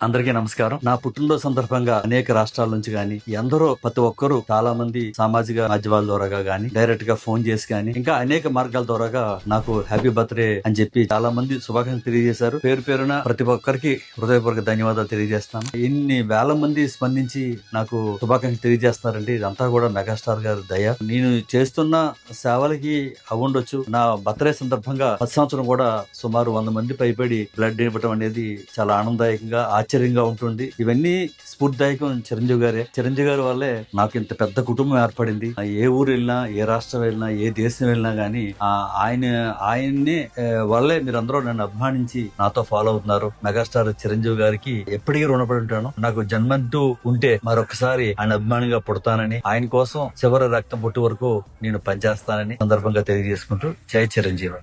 అందరికీ నమస్కారం. నా పుట్టినరోజు సందర్భంగా అనేక రాష్ట్రాల నుంచి గాని ఎందరో ప్రతి ఒక్కరూ చాలా మంది సామాజిక మాధ్యమాల ద్వారా గాని డైరెక్ట్ గా ఫోన్ చేసి గాని ఇంకా అనేక మార్గాల ద్వారా నాకు హ్యాపీ బర్త్డే అని చెప్పి చాలా మంది శుభాకాంక్షలు తెలియజేశారు. పేరు పేరున ప్రతి ఒక్కరికి హృదయపూర్వక ధన్యవాదాలు తెలియజేస్తాను. ఇన్ని వేల మంది స్పందించి నాకు శుభాకాంక్షలు తెలియజేస్తున్నారంటే ఇదంతా కూడా మెగాస్టార్ గారి దయ. నేను చేస్తున్న సేవలకి అవ్వండొచ్చు. నా బర్త్డే సందర్భంగా 10 సంవత్సరం కూడా సుమారు 100 మంది పైబడి బ్లడ్ ఇవ్వడం అనేది చాలా ఆనందదాయకంగా ఆశ్చర్యంగా ఉంటుంది. ఇవన్నీ స్ఫూర్తిదాయకం చిరంజీవి గారే. చిరంజీవి గారి వల్లే నాకు ఇంత పెద్ద కుటుంబం ఏర్పడింది. ఏ ఊరు వెళ్ళినా, ఏ రాష్ట్రం వెళ్ళినా, ఏ దేశం వెళ్ళినా గానీ ఆయన్ని వల్లే మీరందరూ నన్ను అభిమానించి నాతో ఫాలో అవుతున్నారు. మెగాస్టార్ చిరంజీవి గారికి ఎప్పటికీ రుణపడి ఉంటాను. నాకు జన్మంటూ ఉంటే మరొకసారి ఆయన అభిమానిగా పుడతానని, ఆయన కోసం చివరి రక్తం పొట్టు వరకు నేను పనిచేస్తానని సందర్భంగా తెలియజేసుకుంటూ జై చిరంజీవి.